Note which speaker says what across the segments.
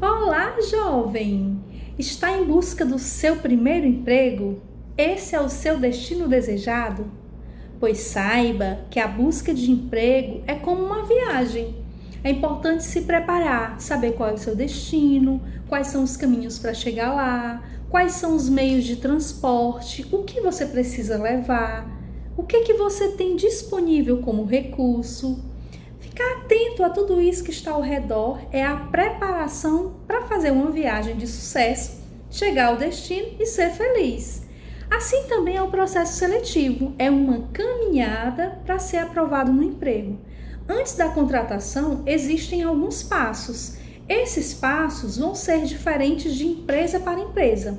Speaker 1: Olá, jovem! Está em busca do seu primeiro emprego? Esse é o seu destino desejado? Pois saiba que a busca de emprego é como uma viagem. É importante se preparar, saber qual é o seu destino, quais são os caminhos para chegar lá, quais são os meios de transporte, o que você precisa levar, o que você tem disponível como recurso. Ficar atento a tudo isso que está ao redor é a preparação para fazer uma viagem de sucesso, chegar ao destino e ser feliz. Assim também é o processo seletivo, é uma caminhada para ser aprovado no emprego. Antes da contratação, existem alguns passos. Esses passos vão ser diferentes de empresa para empresa.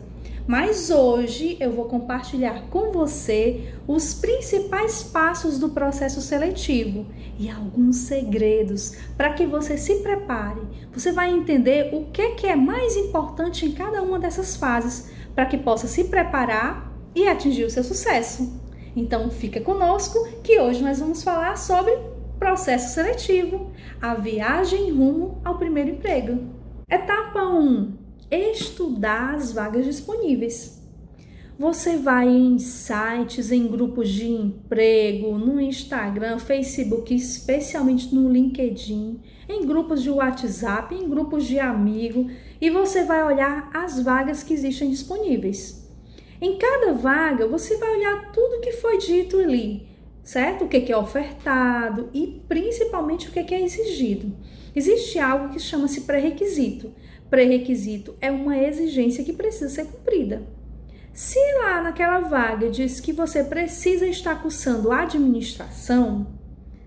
Speaker 1: Mas hoje eu vou compartilhar com você os principais passos do processo seletivo e alguns segredos para que você se prepare. Você vai entender o que é mais importante em cada uma dessas fases para que possa se preparar e atingir o seu sucesso. Então fica conosco que hoje nós vamos falar sobre processo seletivo, a viagem rumo ao primeiro emprego. Etapa 1. Estudar as vagas disponíveis. Você vai em sites, em grupos de emprego, no Instagram, Facebook, especialmente no LinkedIn, em grupos de WhatsApp, em grupos de amigo, e você vai olhar as vagas que existem disponíveis. Em cada vaga, você vai olhar tudo que foi dito ali, certo? O que é ofertado e principalmente o que é exigido. Existe algo que chama-se pré-requisito. Pré-requisito é uma exigência que precisa ser cumprida. Se lá naquela vaga diz que você precisa estar cursando administração,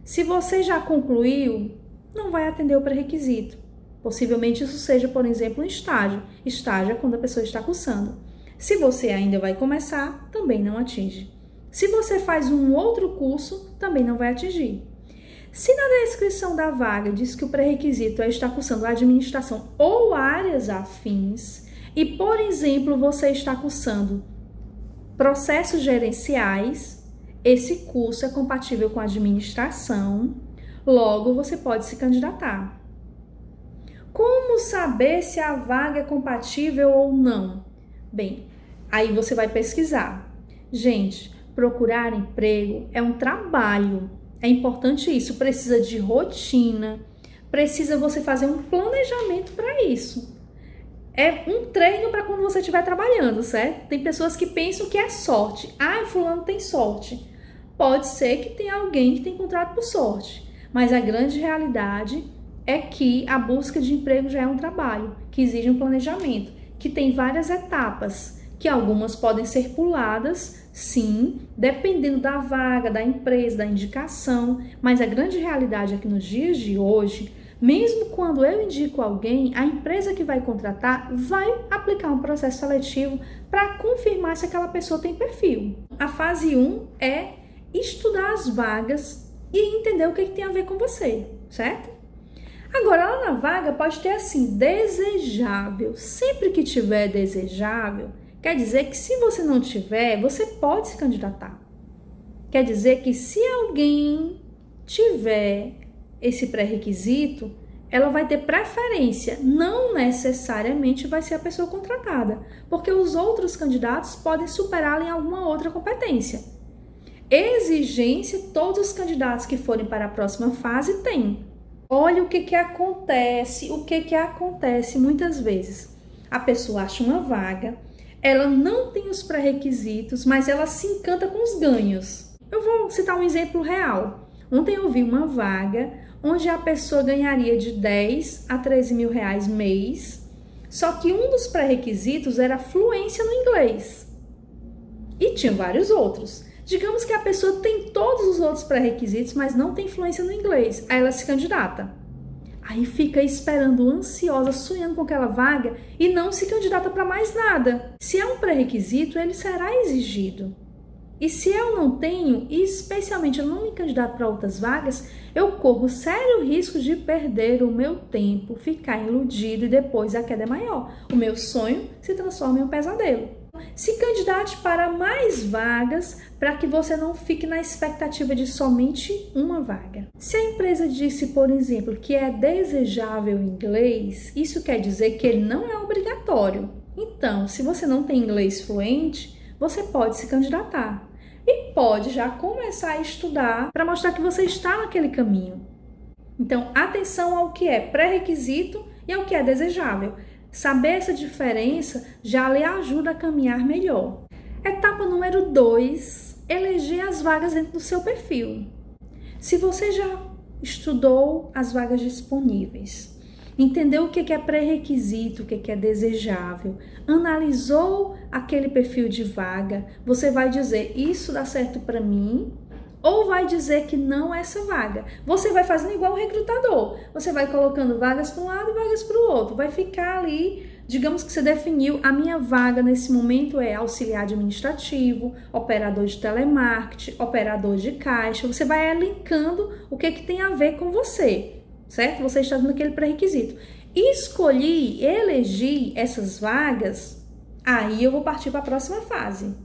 Speaker 1: se você já concluiu, não vai atender o pré-requisito. Possivelmente isso seja, por exemplo, um estágio. Estágio é quando a pessoa está cursando. Se você ainda vai começar, também não atinge. Se você faz um outro curso, também não vai atingir. Se na descrição da vaga diz que o pré-requisito é estar cursando administração ou áreas afins, e, por exemplo, você está cursando processos gerenciais, esse curso é compatível com administração, logo você pode se candidatar. Como saber se a vaga é compatível ou não? Bem, aí você vai pesquisar. Gente, procurar emprego é um trabalho. É importante isso, precisa de rotina, precisa você fazer um planejamento para isso. É um treino para quando você estiver trabalhando, certo? Tem pessoas que pensam que é sorte. Ah, fulano tem sorte. Pode ser que tenha alguém que tenha encontrado por sorte, mas a grande realidade é que a busca de emprego já é um trabalho, que exige um planejamento, que tem várias etapas, que algumas podem ser puladas, sim, dependendo da vaga, da empresa, da indicação, mas a grande realidade é que nos dias de hoje, mesmo quando eu indico alguém, a empresa que vai contratar vai aplicar um processo seletivo para confirmar se aquela pessoa tem perfil. A fase 1 é estudar as vagas e entender o que tem a ver com você, certo? Agora, lá na vaga pode ter assim, desejável. Sempre que tiver desejável, quer dizer que se você não tiver, você pode se candidatar. Quer dizer que se alguém tiver esse pré-requisito, ela vai ter preferência, não necessariamente vai ser a pessoa contratada, porque os outros candidatos podem superá-la em alguma outra competência. Exigência, todos os candidatos que forem para a próxima fase têm. Olha o que acontece, acontece muitas vezes. A pessoa acha uma vaga, ela não tem os pré-requisitos, mas ela se encanta com os ganhos. Eu vou citar um exemplo real. Ontem eu vi uma vaga onde a pessoa ganharia de 10 a 13 mil reais mês, só que um dos pré-requisitos era fluência no inglês. E tinha vários outros. Digamos que a pessoa tem todos os outros pré-requisitos, mas não tem fluência no inglês. Aí ela se candidata. Aí fica esperando, ansiosa, sonhando com aquela vaga e não se candidata para mais nada. Se é um pré-requisito, ele será exigido. E se eu não tenho, e especialmente eu não me candidato para outras vagas, eu corro sério risco de perder o meu tempo, ficar iludido e depois a queda é maior. O meu sonho se transforma em um pesadelo. Se candidate para mais vagas para que você não fique na expectativa de somente uma vaga. Se a empresa disse, por exemplo, que é desejável o inglês, isso quer dizer que ele não é obrigatório. Então, se você não tem inglês fluente, você pode se candidatar e pode já começar a estudar para mostrar que você está naquele caminho. Então, atenção ao que é pré-requisito e ao que é desejável. Saber essa diferença já lhe ajuda a caminhar melhor. Etapa número 2, eleger as vagas dentro do seu perfil. Se você já estudou as vagas disponíveis, entendeu o que é pré-requisito, o que é desejável, analisou aquele perfil de vaga, você vai dizer, isso dá certo para mim, ou vai dizer que não é essa vaga. Você vai fazendo igual o recrutador. Você vai colocando vagas para um lado e vagas para o outro. Vai ficar ali, digamos que você definiu, a minha vaga nesse momento é auxiliar administrativo, operador de telemarketing, operador de caixa. Você vai elencando o que tem a ver com você, certo? Você está dando aquele pré-requisito. Elegi essas vagas, aí eu vou partir para a próxima fase.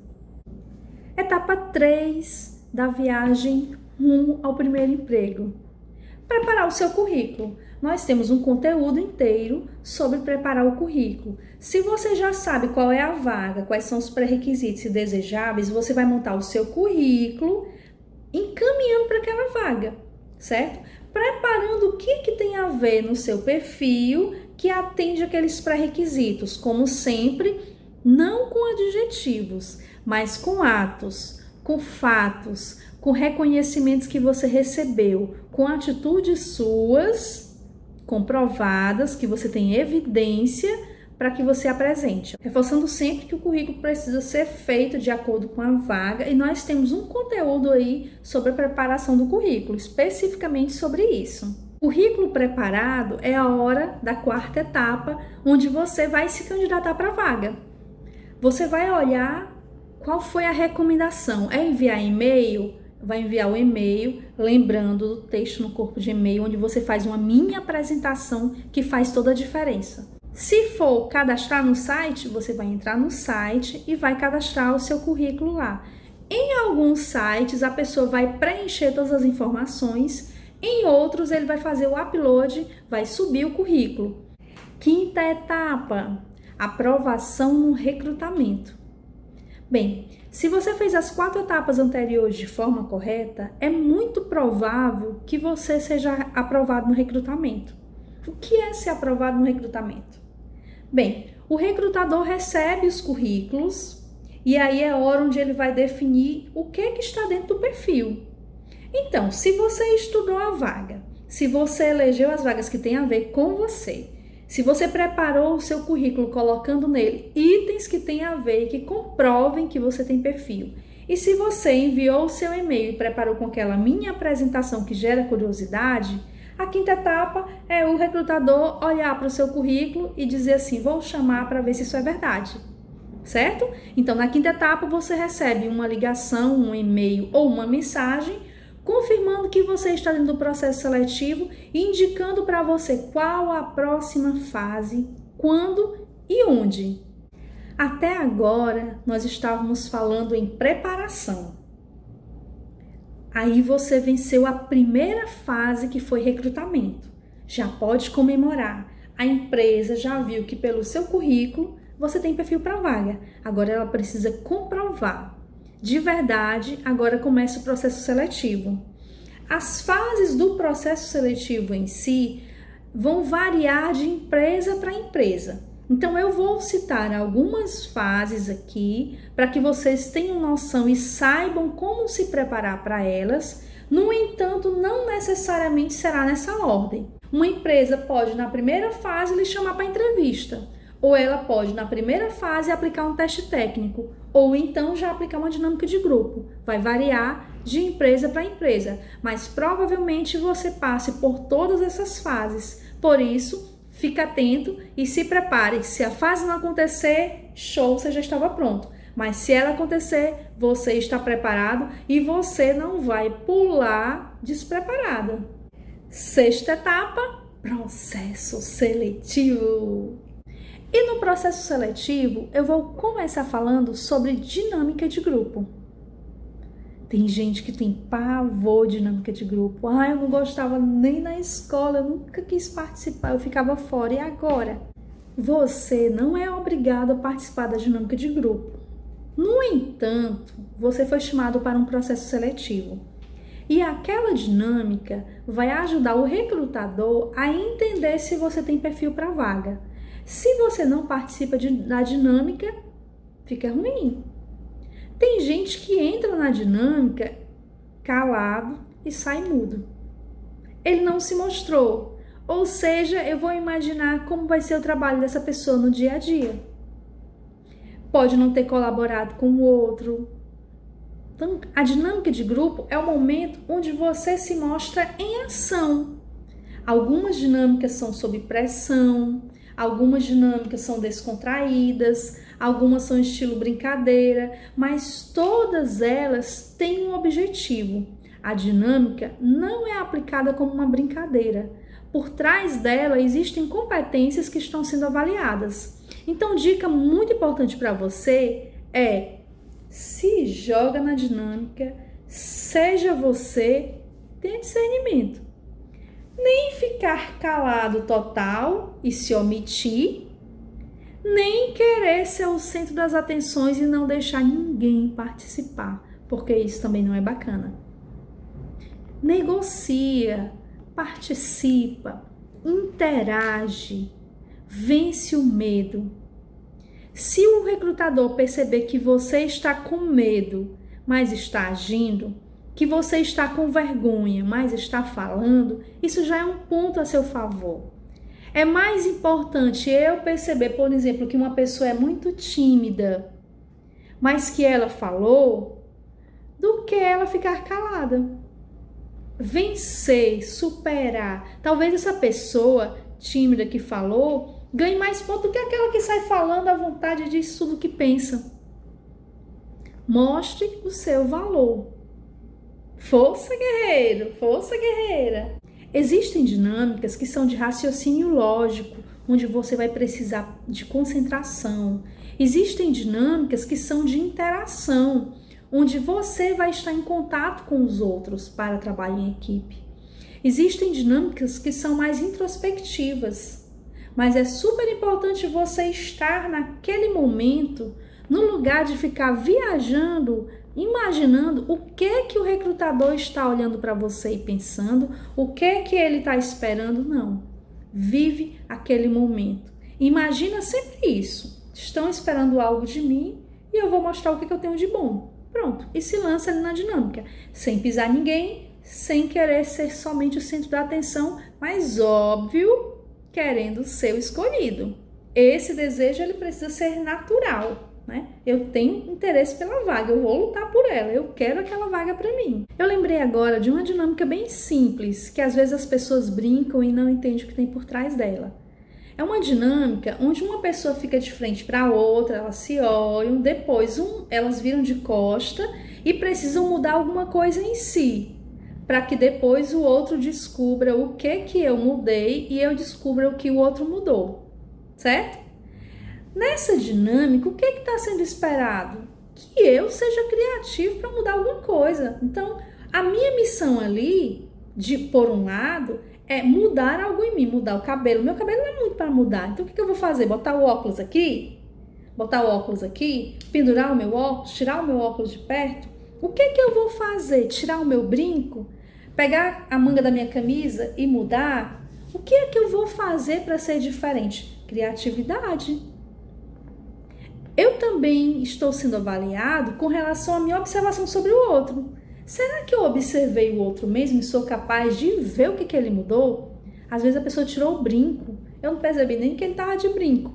Speaker 1: Etapa 3 da viagem rumo ao primeiro emprego. Preparar o seu currículo. Nós temos um conteúdo inteiro sobre preparar o currículo. Se você já sabe qual é a vaga, quais são os pré-requisitos e desejáveis, você vai montar o seu currículo encaminhando para aquela vaga, certo? Preparando o que tem a ver no seu perfil que atende aqueles pré-requisitos, como sempre, não com adjetivos, mas com atos, com fatos, com reconhecimentos que você recebeu, com atitudes suas comprovadas, que você tem evidência para que você apresente. Reforçando sempre que o currículo precisa ser feito de acordo com a vaga e nós temos um conteúdo aí sobre a preparação do currículo, especificamente sobre isso. Currículo preparado é a hora da 4ª etapa, onde você vai se candidatar para a vaga. Você vai olhar qual foi a recomendação? É enviar e-mail? Vai enviar o e-mail, lembrando do texto no corpo de e-mail, onde você faz uma mini apresentação que faz toda a diferença. Se for cadastrar no site, você vai entrar no site e vai cadastrar o seu currículo lá. Em alguns sites, a pessoa vai preencher todas as informações, em outros, ele vai fazer o upload, vai subir o currículo. 5ª etapa, aprovação no recrutamento. Bem, se você fez as 4 etapas anteriores de forma correta, é muito provável que você seja aprovado no recrutamento. O que é ser aprovado no recrutamento? Bem, o recrutador recebe os currículos e aí é a hora onde ele vai definir o que está dentro do perfil. Então, se você estudou a vaga, se você elegeu as vagas que têm a ver com você, se você preparou o seu currículo colocando nele itens que têm a ver e que comprovem que você tem perfil, e se você enviou o seu e-mail e preparou com aquela minha apresentação que gera curiosidade, a 5ª etapa é o recrutador olhar para o seu currículo e dizer assim, vou chamar para ver se isso é verdade, certo? Então, na 5ª etapa, você recebe uma ligação, um e-mail ou uma mensagem confirmando que você está dentro do processo seletivo e indicando para você qual a próxima fase, quando e onde. Até agora, nós estávamos falando em preparação. Aí você venceu a primeira fase, que foi recrutamento. Já pode comemorar. A empresa já viu que pelo seu currículo você tem perfil para vaga. Agora ela precisa comprovar. De verdade, agora começa o processo seletivo. As fases do processo seletivo em si vão variar de empresa para empresa. Então, eu vou citar algumas fases aqui para que vocês tenham noção e saibam como se preparar para elas. No entanto, não necessariamente será nessa ordem. Uma empresa pode, na primeira fase, lhe chamar para entrevista. Ou ela pode, na primeira fase, aplicar um teste técnico, ou então já aplicar uma dinâmica de grupo. Vai variar de empresa para empresa, mas provavelmente você passe por todas essas fases. Por isso, fique atento e se prepare. Se a fase não acontecer, show, você já estava pronto. Mas se ela acontecer, você está preparado e você não vai pular despreparado. 6ª etapa, processo seletivo. E no processo seletivo, eu vou começar falando sobre dinâmica de grupo. Tem gente que tem pavor de dinâmica de grupo. Eu não gostava nem na escola, eu nunca quis participar, eu ficava fora. E agora? Você não é obrigado a participar da dinâmica de grupo. No entanto, você foi chamado para um processo seletivo. E aquela dinâmica vai ajudar o recrutador a entender se você tem perfil para a vaga. Se você não participa da dinâmica, fica ruim. Tem gente que entra na dinâmica calado e sai mudo. Ele não se mostrou. Ou seja, eu vou imaginar como vai ser o trabalho dessa pessoa no dia a dia. Pode não ter colaborado com o outro. Então, a dinâmica de grupo é o momento onde você se mostra em ação. Algumas dinâmicas são sob pressão, algumas dinâmicas são descontraídas, algumas são estilo brincadeira, mas todas elas têm um objetivo. A dinâmica não é aplicada como uma brincadeira. Por trás dela existem competências que estão sendo avaliadas. Então, dica muito importante para você é: se joga na dinâmica, seja você, tenha discernimento. Nem ficar calado total e se omitir, nem querer ser o centro das atenções e não deixar ninguém participar, porque isso também não é bacana. Negocia, participa, interage, vence o medo. Se o recrutador perceber que você está com medo, mas está agindo, que você está com vergonha, mas está falando, isso já é um ponto a seu favor. É mais importante eu perceber, por exemplo, que uma pessoa é muito tímida, mas que ela falou, do que ela ficar calada. Vencer, superar. Talvez essa pessoa tímida que falou ganhe mais ponto do que aquela que sai falando à vontade e diz tudo o que pensa. Mostre o seu valor. Força, guerreiro! Força, guerreira! Existem dinâmicas que são de raciocínio lógico, onde você vai precisar de concentração. Existem dinâmicas que são de interação, onde você vai estar em contato com os outros para trabalho em equipe. Existem dinâmicas que são mais introspectivas, mas é super importante você estar naquele momento, no lugar de ficar viajando, imaginando o que o recrutador está olhando para você e pensando, o que ele está esperando. Não. Vive aquele momento. Imagina sempre isso. Estão esperando algo de mim e eu vou mostrar o que eu tenho de bom. Pronto. E se lança ali na dinâmica, sem pisar ninguém, sem querer ser somente o centro da atenção, mas óbvio, querendo ser o escolhido. Esse desejo ele precisa ser natural, né? Eu tenho interesse pela vaga, eu vou lutar por ela, eu quero aquela vaga para mim. Eu lembrei agora de uma dinâmica bem simples, que às vezes as pessoas brincam e não entendem o que tem por trás dela. É uma dinâmica onde uma pessoa fica de frente para a outra, elas se olham, depois elas viram de costa e precisam mudar alguma coisa em si, para que depois o outro descubra o que eu mudei e eu descubra o que o outro mudou, certo? Nessa dinâmica, o que está sendo esperado? Que eu seja criativo para mudar alguma coisa. Então, a minha missão ali, por um lado, é mudar algo em mim, mudar o cabelo. Meu cabelo não é muito para mudar, então o que eu vou fazer? Botar o óculos aqui? Pendurar o meu óculos? Tirar o meu óculos de perto? O que eu vou fazer? Tirar o meu brinco? Pegar a manga da minha camisa e mudar? O que eu vou fazer para ser diferente? Criatividade. Eu também estou sendo avaliado com relação à minha observação sobre o outro. Será que eu observei o outro mesmo e sou capaz de ver o que ele mudou? Às vezes a pessoa tirou o brinco, eu não percebi nem que ele estava de brinco.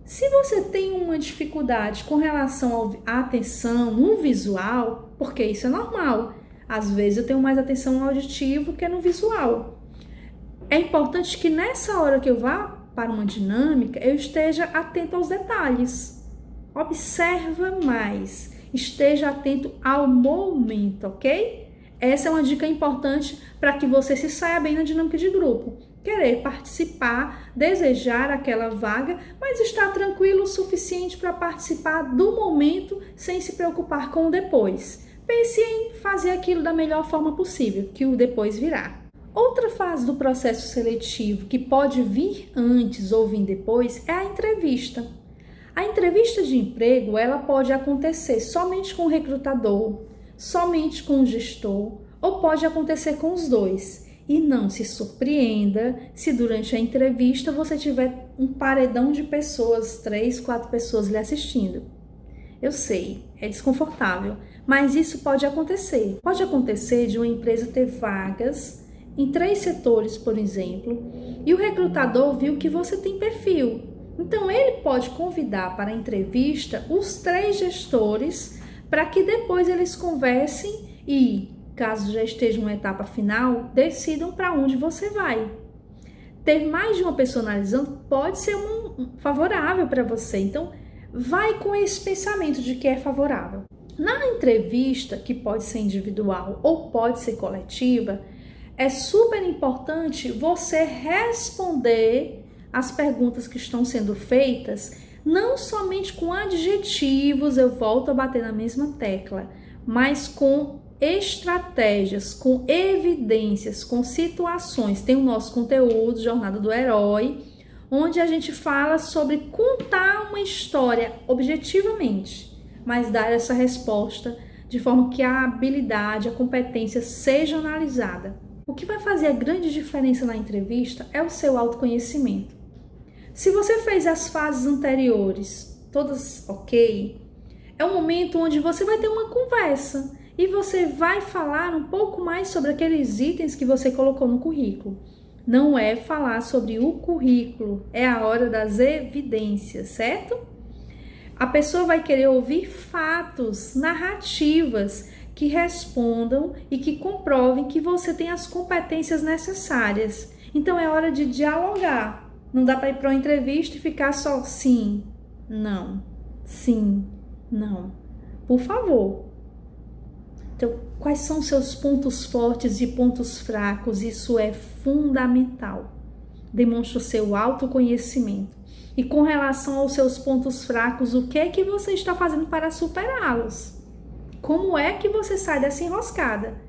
Speaker 1: Se você tem uma dificuldade com relação à atenção no visual, porque isso é normal, às vezes eu tenho mais atenção no auditivo que no visual. É importante que nessa hora que eu vá para uma dinâmica, eu esteja atento aos detalhes. Observa mais, esteja atento ao momento, ok? Essa é uma dica importante para que você se saia bem na dinâmica de grupo. querer participar, desejar aquela vaga, mas estar tranquilo o suficiente para participar do momento sem se preocupar com o depois. Pense em fazer aquilo da melhor forma possível, que o depois virá. Outra fase do processo seletivo que pode vir antes ou vir depois é a entrevista. A entrevista de emprego, ela pode acontecer somente com o recrutador, somente com o gestor, ou pode acontecer com os dois. E não se surpreenda se durante a entrevista você tiver um paredão de pessoas, 3, 4 pessoas lhe assistindo. Eu sei, é desconfortável, mas isso pode acontecer. Pode acontecer de uma empresa ter vagas em 3 setores, por exemplo, e o recrutador viu que você tem perfil. Então, ele pode convidar para a entrevista os 3 gestores para que depois eles conversem e, caso já esteja em uma etapa final, decidam para onde você vai. Ter mais de uma pessoa analisando pode ser favorável para você. Então, vai com esse pensamento de que é favorável. Na entrevista, que pode ser individual ou pode ser coletiva, é super importante você responder as perguntas que estão sendo feitas, não somente com adjetivos, eu volto a bater na mesma tecla, mas com estratégias, com evidências, com situações. Tem o nosso conteúdo, Jornada do Herói, onde a gente fala sobre contar uma história objetivamente, mas dar essa resposta de forma que a habilidade, a competência seja analisada. O que vai fazer a grande diferença na entrevista é o seu autoconhecimento. Se você fez as fases anteriores, todas ok, é um momento onde você vai ter uma conversa e você vai falar um pouco mais sobre aqueles itens que você colocou no currículo. Não é falar sobre o currículo, é a hora das evidências, certo? A pessoa vai querer ouvir fatos, narrativas que respondam e que comprovem que você tem as competências necessárias. Então é hora de dialogar. Não dá para ir para uma entrevista e ficar só sim, não, sim, não. Por favor. Então, quais são os seus pontos fortes e pontos fracos? Isso é fundamental. Demonstre o seu autoconhecimento. E com relação aos seus pontos fracos, o que é que você está fazendo para superá-los? Como é que você sai dessa enroscada?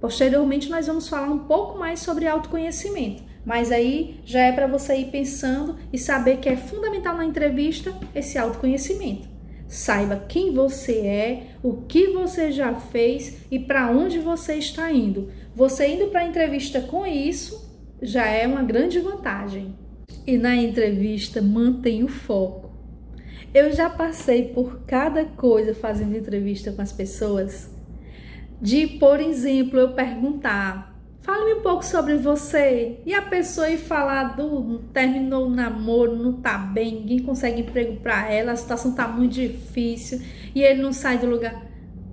Speaker 1: Posteriormente, nós vamos falar um pouco mais sobre autoconhecimento. Mas aí já é para você ir pensando e saber que é fundamental na entrevista esse autoconhecimento. Saiba quem você é, o que você já fez e para onde você está indo. Você indo para a entrevista com isso já é uma grande vantagem. E na entrevista, mantenha o foco. Eu já passei por cada coisa fazendo entrevista com as pessoas. De, por exemplo, eu perguntar: fale-me um pouco sobre você. E a pessoa ir falar terminou o namoro, não tá bem, ninguém consegue emprego para ela, a situação tá muito difícil e ele não sai do lugar.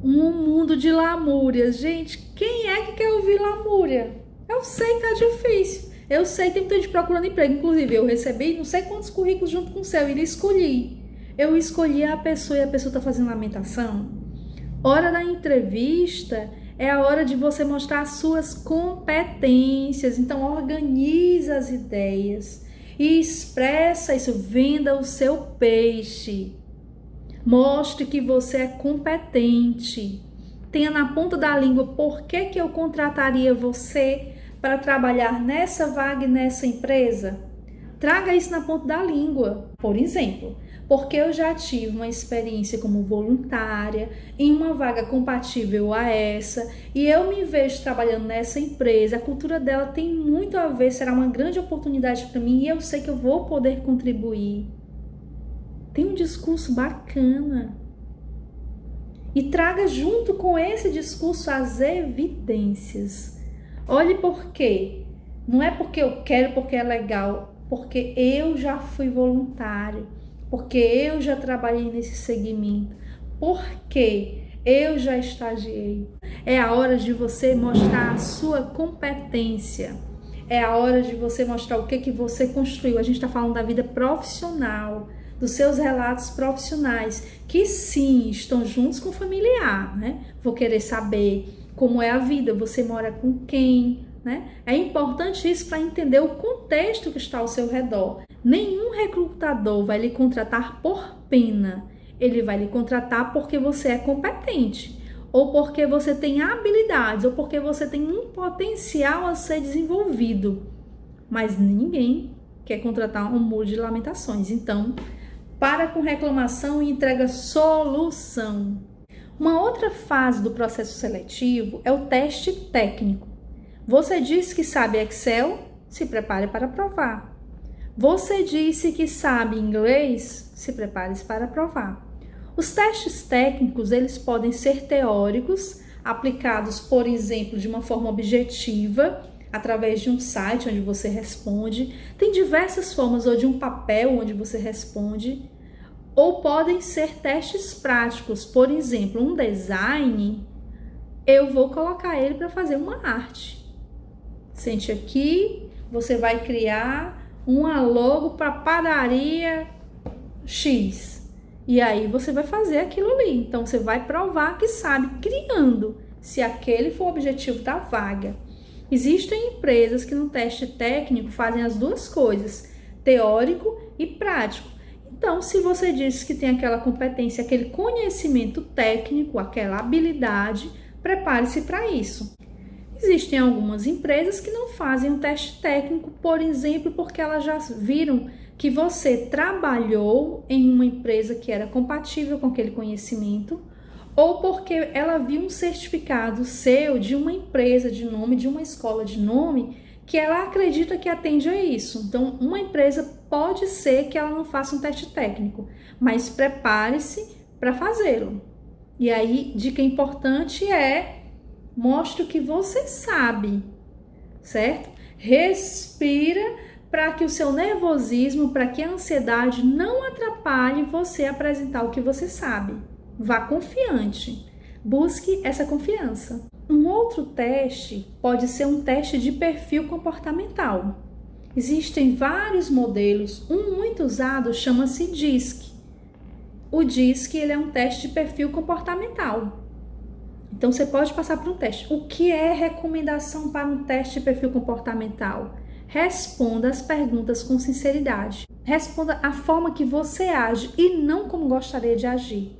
Speaker 1: Um mundo de lamúrias. Gente, quem é que quer ouvir lamúria? Eu sei que tá difícil. Eu sei que tem muita gente procurando emprego. Inclusive, eu recebi não sei quantos currículos junto com o seu e escolhi. Eu escolhi a pessoa e a pessoa tá fazendo lamentação. Hora da entrevista é a hora de você mostrar as suas competências. Então, organiza as ideias e expressa isso. Venda o seu peixe. Mostre que você é competente. Tenha na ponta da língua por que eu contrataria você para trabalhar nessa vaga e nessa empresa. Traga isso na ponta da língua. Por exemplo, porque eu já tive uma experiência como voluntária em uma vaga compatível a essa e eu me vejo trabalhando nessa empresa, a cultura dela tem muito a ver, será uma grande oportunidade para mim e eu sei que eu vou poder contribuir. Tem um discurso bacana. E traga junto com esse discurso as evidências. Olhe por quê. Não é porque eu quero, porque é legal, porque eu já fui voluntário. Porque eu já trabalhei nesse segmento, porque eu já estagiei. É a hora de você mostrar a sua competência. É a hora de você mostrar o que você construiu. A gente está falando da vida profissional, dos seus relatos profissionais, que sim, estão juntos com o familiar, né? Vou querer saber como é a vida, você mora com quem, né? É importante isso para entender o contexto que está ao seu redor. Nenhum recrutador vai lhe contratar por pena. Ele vai lhe contratar porque você é competente, ou porque você tem habilidades, ou porque você tem um potencial a ser desenvolvido. Mas ninguém quer contratar um muro de lamentações. Então, para com reclamação e entrega solução. Uma outra fase do processo seletivo é o teste técnico. Você disse que sabe Excel? Se prepare para provar. Você disse que sabe inglês? Se prepare para provar. Os testes técnicos, eles podem ser teóricos, aplicados, por exemplo, de uma forma objetiva, através de um site onde você responde. Tem diversas formas, ou de um papel onde você responde. Ou podem ser testes práticos, por exemplo, um design, eu vou colocar ele para fazer uma arte. Sente aqui, você vai criar uma logo para padaria X. E aí você vai fazer aquilo ali. Então você vai provar que sabe criando, se aquele for o objetivo da vaga. Existem empresas que no teste técnico fazem as duas coisas, teórico e prático. Então, se você disse que tem aquela competência, aquele conhecimento técnico, aquela habilidade, prepare-se para isso. Existem algumas empresas que não fazem um teste técnico, por exemplo, porque elas já viram que você trabalhou em uma empresa que era compatível com aquele conhecimento, ou porque ela viu um certificado seu de uma empresa de nome, de uma escola de nome, que ela acredita que atende a isso. Então, uma empresa pode ser que ela não faça um teste técnico, mas prepare-se para fazê-lo. E aí, dica importante é, mostre o que você sabe, certo? Respira para que o seu nervosismo, para que a ansiedade não atrapalhe você a apresentar o que você sabe. Vá confiante, busque essa confiança. Um outro teste pode ser um teste de perfil comportamental. Existem vários modelos, um muito usado chama-se DISC. O DISC ele é um teste de perfil comportamental. Então você pode passar por um teste. O que é recomendação para um teste de perfil comportamental? Responda as perguntas com sinceridade. Responda a forma que você age e não como gostaria de agir.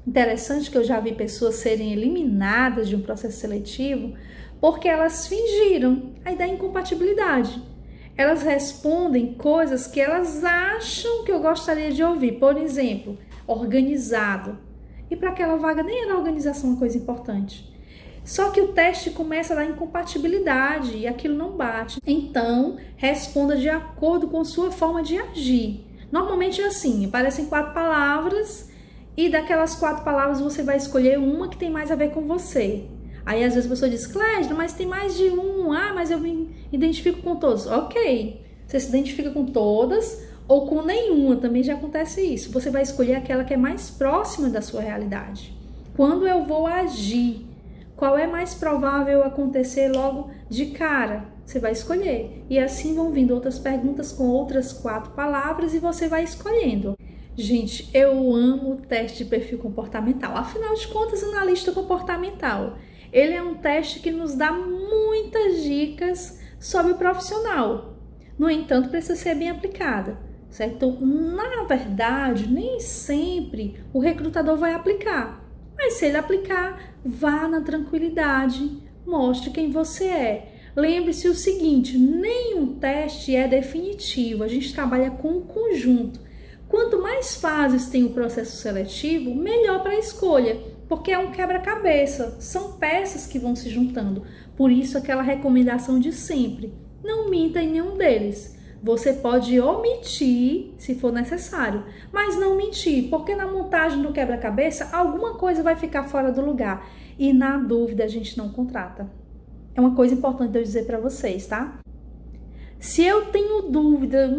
Speaker 1: Interessante que eu já vi pessoas serem eliminadas de um processo seletivo porque elas fingiram a ideia de incompatibilidade. Elas respondem coisas que elas acham que eu gostaria de ouvir. Por exemplo, organizado. E para aquela vaga nem era organização uma coisa importante. Só que o teste começa a dar incompatibilidade e aquilo não bate. Então, responda de acordo com sua forma de agir. Normalmente é assim, aparecem 4 palavras e daquelas 4 palavras você vai escolher uma que tem mais a ver com você. Aí às vezes a pessoa diz, Clésia, mas tem mais de um. Ah, mas eu me identifico com todos. Ok, você se identifica com todas ou com nenhuma, também já acontece isso. Você vai escolher aquela que é mais próxima da sua realidade. Quando eu vou agir, qual é mais provável acontecer logo de cara? Você vai escolher. E assim vão vindo outras perguntas com outras 4 palavras e você vai escolhendo. Gente, eu amo o teste de perfil comportamental. Afinal de contas, analista comportamental, ele é um teste que nos dá muitas dicas sobre o profissional. No entanto, precisa ser bem aplicada, certo? Então, na verdade, nem sempre o recrutador vai aplicar. Mas se ele aplicar, vá na tranquilidade, mostre quem você é. Lembre-se o seguinte, nenhum teste é definitivo, a gente trabalha com um conjunto. Quanto mais fases tem o processo seletivo, melhor para a escolha, porque é um quebra-cabeça, são peças que vão se juntando. Por isso aquela recomendação de sempre, não minta em nenhum deles. Você pode omitir se for necessário, mas não mentir, porque na montagem do quebra-cabeça alguma coisa vai ficar fora do lugar e na dúvida a gente não contrata. É uma coisa importante eu dizer para vocês, tá? Se eu tenho dúvida,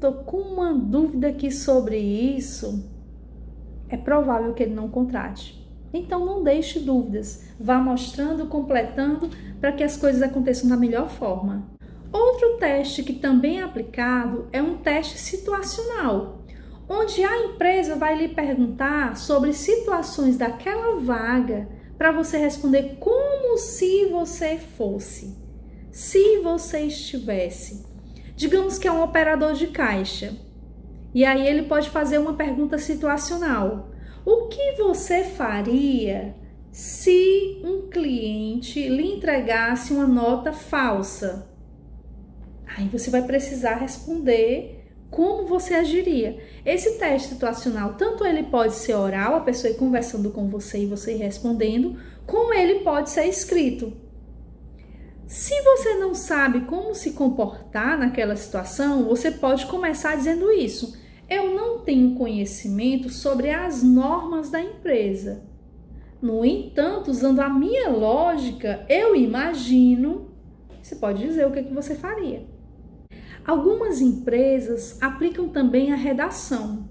Speaker 1: tô com uma dúvida aqui sobre isso, é provável que ele não contrate. Então não deixe dúvidas, vá mostrando, completando para que as coisas aconteçam da melhor forma. Outro teste que também é aplicado é um teste situacional, onde a empresa vai lhe perguntar sobre situações daquela vaga para você responder como se você fosse. Se você estivesse, digamos que é um operador de caixa, e aí ele pode fazer uma pergunta situacional. O que você faria se um cliente lhe entregasse uma nota falsa? Aí você vai precisar responder como você agiria. Esse teste situacional, tanto ele pode ser oral, a pessoa ir conversando com você e você ir respondendo, como ele pode ser escrito. Se você não sabe como se comportar naquela situação, você pode começar dizendo isso. Eu não tenho conhecimento sobre as normas da empresa. No entanto, usando a minha lógica, eu imagino, você pode dizer o que você faria. Algumas empresas aplicam também a redação.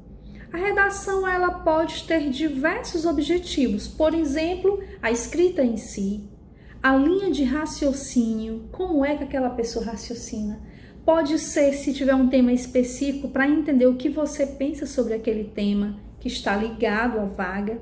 Speaker 1: A redação ela pode ter diversos objetivos, por exemplo, a escrita em si, a linha de raciocínio, como é que aquela pessoa raciocina. Pode ser, se tiver um tema específico, para entender o que você pensa sobre aquele tema que está ligado à vaga.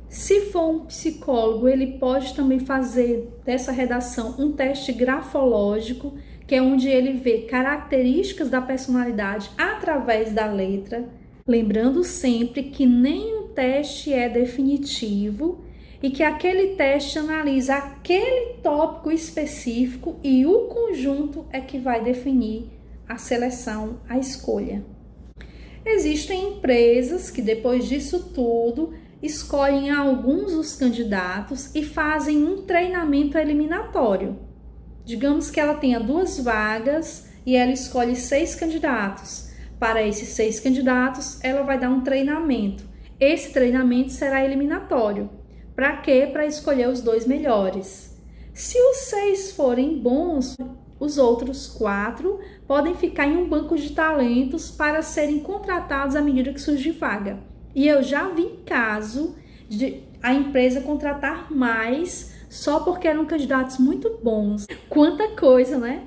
Speaker 1: Se for um psicólogo, ele pode também fazer dessa redação um teste grafológico, que é onde ele vê características da personalidade através da letra, lembrando sempre que nenhum teste é definitivo e que aquele teste analisa aquele tópico específico e o conjunto é que vai definir a seleção, a escolha. Existem empresas que depois disso tudo escolhem alguns dos candidatos e fazem um treinamento eliminatório. Digamos que ela tenha 2 vagas e ela escolhe 6 candidatos. Para esses 6 candidatos, ela vai dar um treinamento. Esse treinamento será eliminatório. Para quê? Para escolher os 2 melhores. Se os 6 forem bons, os outros 4 podem ficar em um banco de talentos para serem contratados à medida que surge vaga. E eu já vi caso de a empresa contratar mais só porque eram candidatos muito bons. Quanta coisa, né?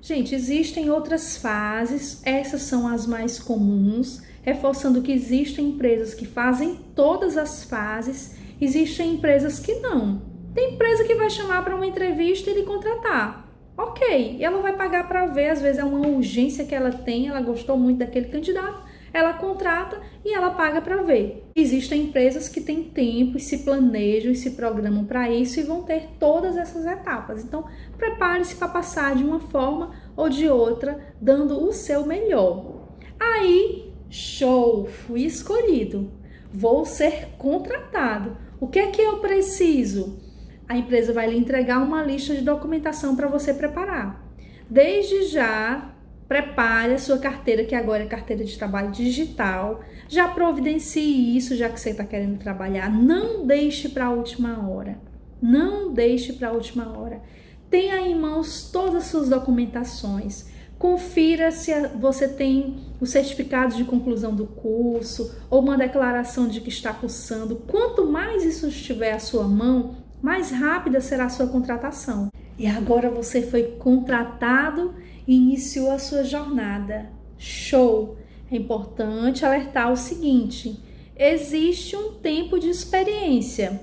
Speaker 1: Gente, existem outras fases, essas são as mais comuns, reforçando que existem empresas que fazem todas as fases, existem empresas que não. Tem empresa que vai chamar para uma entrevista e lhe contratar. Ok, e ela vai pagar para ver, às vezes é uma urgência que ela tem, ela gostou muito daquele candidato, ela contrata e ela paga para ver. Existem empresas que têm tempo e se planejam e se programam para isso e vão ter todas essas etapas. Então, prepare-se para passar de uma forma ou de outra, dando o seu melhor. Aí, show, fui escolhido, vou ser contratado. O que é que eu preciso? A empresa vai lhe entregar uma lista de documentação para você preparar. Desde já, prepare a sua carteira, que agora é carteira de trabalho digital. Já providencie isso, já que você está querendo trabalhar. Não deixe para a última hora. Não deixe para a última hora. Tenha em mãos todas as suas documentações. Confira se você tem o certificado de conclusão do curso ou uma declaração de que está cursando. Quanto mais isso estiver à sua mão, mais rápida será a sua contratação. E agora você foi contratado e iniciou a sua jornada. Show! É importante alertar o seguinte: existe um tempo de experiência.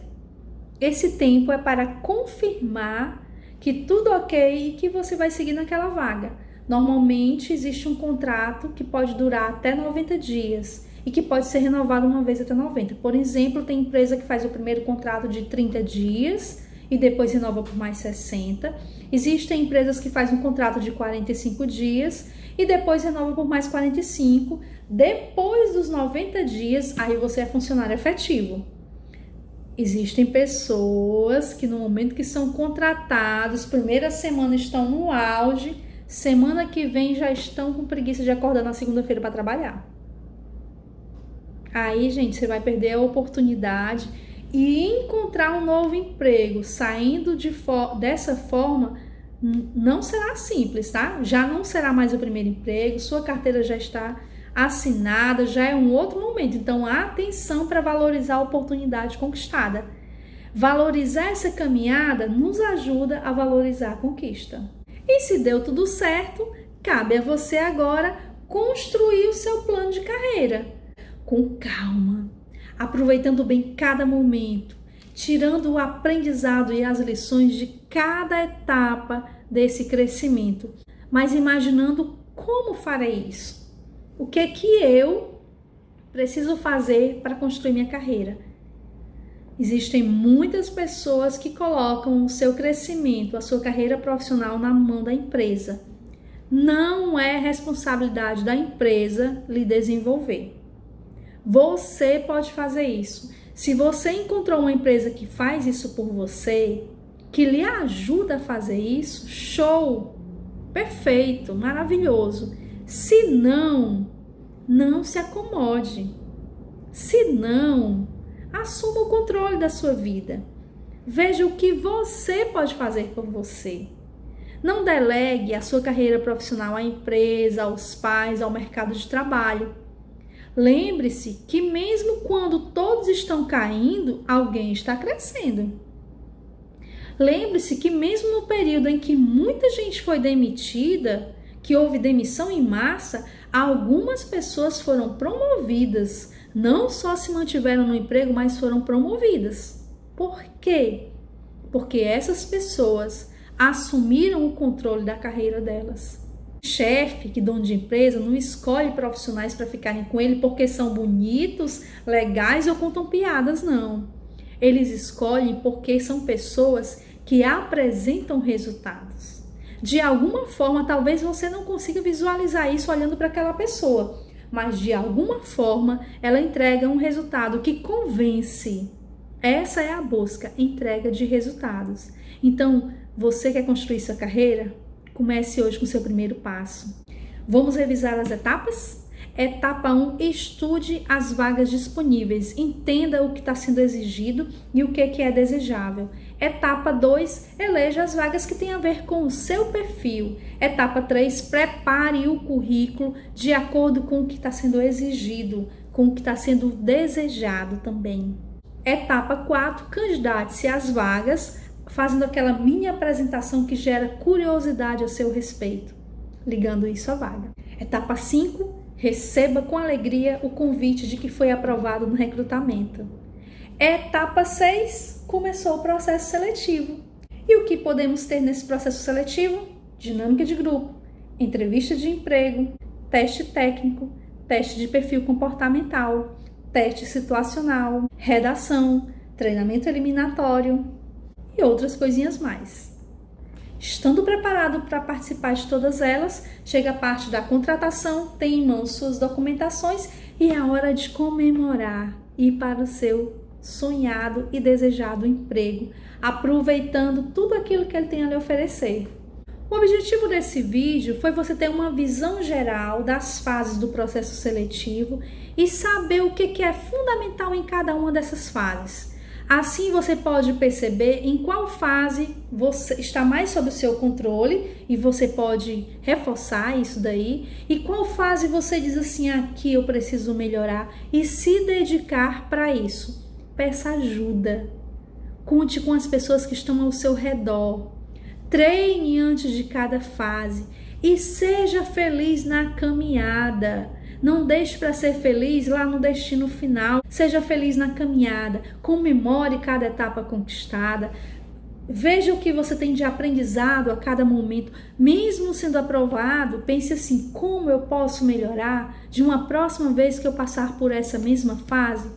Speaker 1: Esse tempo é para confirmar que tudo ok e que você vai seguir naquela vaga. Normalmente existe um contrato que pode durar até 90 dias e que pode ser renovado uma vez até 90. Por exemplo, tem empresa que faz o primeiro contrato de 30 dias e depois renova por mais 60. Existem empresas que fazem um contrato de 45 dias e depois renova por mais 45. Depois dos 90 dias, aí você é funcionário efetivo. Existem pessoas que no momento que são contratados, primeira semana estão no auge, semana que vem já estão com preguiça de acordar na segunda-feira para trabalhar. Aí, gente, você vai perder a oportunidade e encontrar um novo emprego saindo dessa forma não será simples, tá? Já não será mais o primeiro emprego, sua carteira já está assinada, já é um outro momento. Então, atenção para valorizar a oportunidade conquistada. Valorizar essa caminhada nos ajuda a valorizar a conquista. E se deu tudo certo, cabe a você agora construir o seu plano de carreira. Com calma, aproveitando bem cada momento, tirando o aprendizado e as lições de cada etapa desse crescimento, mas imaginando como farei isso. O que é que eu preciso fazer para construir minha carreira? Existem muitas pessoas que colocam o seu crescimento, a sua carreira profissional na mão da empresa. Não é responsabilidade da empresa lhe desenvolver. Você pode fazer isso. Se você encontrou uma empresa que faz isso por você, que lhe ajuda a fazer isso, show! Perfeito, maravilhoso. Se não, não se acomode. Se não, assuma o controle da sua vida. Veja o que você pode fazer por você. Não delegue a sua carreira profissional à empresa, aos pais, ao mercado de trabalho. Lembre-se que mesmo quando todos estão caindo, alguém está crescendo. Lembre-se que mesmo no período em que muita gente foi demitida, que houve demissão em massa, algumas pessoas foram promovidas. Não só se mantiveram no emprego, mas foram promovidas. Por quê? Porque essas pessoas assumiram o controle da carreira delas. Chefe, que dono de empresa, não escolhe profissionais para ficarem com ele porque são bonitos, legais ou contam piadas, não. Eles escolhem porque são pessoas que apresentam resultados. De alguma forma, talvez você não consiga visualizar isso olhando para aquela pessoa, mas de alguma forma ela entrega um resultado que convence. Essa é a busca, entrega de resultados. Então, você quer construir sua carreira? Comece hoje com o seu primeiro passo. Vamos revisar as etapas? Etapa 1, estude as vagas disponíveis, entenda o que está sendo exigido e o que é desejável. Etapa 2, eleja as vagas que têm a ver com o seu perfil. Etapa 3, prepare o currículo de acordo com o que está sendo exigido, com o que está sendo desejado também. Etapa 4, candidate-se às vagas, fazendo aquela mini apresentação que gera curiosidade a seu respeito, ligando isso à vaga. Etapa 5, receba com alegria o convite de que foi aprovado no recrutamento. Etapa 6, começou o processo seletivo. E o que podemos ter nesse processo seletivo? Dinâmica de grupo, entrevista de emprego, teste técnico, teste de perfil comportamental, teste situacional, redação, treinamento eliminatório e outras coisinhas mais. Estando preparado para participar de todas elas, chega a parte da contratação, tem em mãos suas documentações e é hora de comemorar e ir para o seu sonhado e desejado emprego, aproveitando tudo aquilo que ele tem a lhe oferecer. O objetivo desse vídeo foi você ter uma visão geral das fases do processo seletivo e saber o que é fundamental em cada uma dessas fases. Assim você pode perceber em qual fase você está mais sob o seu controle e você pode reforçar isso daí, e qual fase você diz assim, aqui eu preciso melhorar e se dedicar para isso. Peça ajuda, conte com as pessoas que estão ao seu redor, treine antes de cada fase e seja feliz na caminhada. Não deixe para ser feliz lá no destino final. Seja feliz na caminhada. Comemore cada etapa conquistada. Veja o que você tem de aprendizado a cada momento. Mesmo sendo aprovado, pense assim, como eu posso melhorar de uma próxima vez que eu passar por essa mesma fase?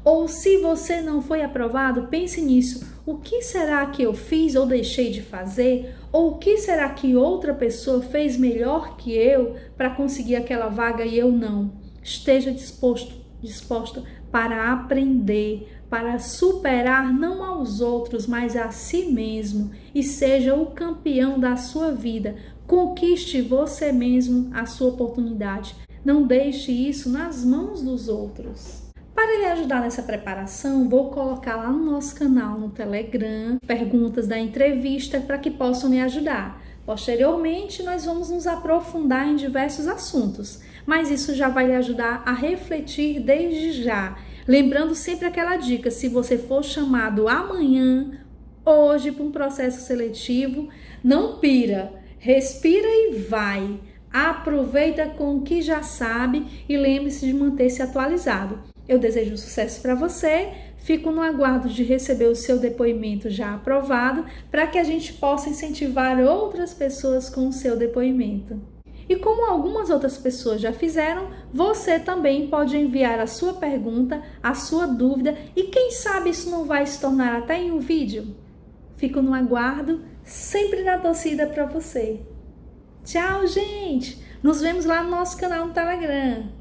Speaker 1: Ou se você não foi aprovado, pense nisso. O que será que eu fiz ou deixei de fazer? Ou o que será que outra pessoa fez melhor que eu para conseguir aquela vaga e eu não? Esteja disposta para aprender, para superar não aos outros, mas a si mesmo. E seja o campeão da sua vida. Conquiste você mesmo a sua oportunidade. Não deixe isso nas mãos dos outros. Para lhe ajudar nessa preparação, vou colocar lá no nosso canal no Telegram perguntas da entrevista para que possam me ajudar. Posteriormente, nós vamos nos aprofundar em diversos assuntos, mas isso já vai lhe ajudar a refletir desde já. Lembrando sempre aquela dica, se você for chamado amanhã, hoje, para um processo seletivo, não pira, respira e vai. Aproveita com o que já sabe e lembre-se de manter-se atualizado. Eu desejo sucesso para você, Fico no aguardo de receber o seu depoimento já aprovado para que a gente possa incentivar outras pessoas com o seu depoimento. E como algumas outras pessoas já fizeram, você também pode enviar a sua pergunta, a sua dúvida e quem sabe isso não vai se tornar até em um vídeo? Fico no aguardo, sempre na torcida para você. Tchau, gente! Nos vemos lá no nosso canal no Telegram.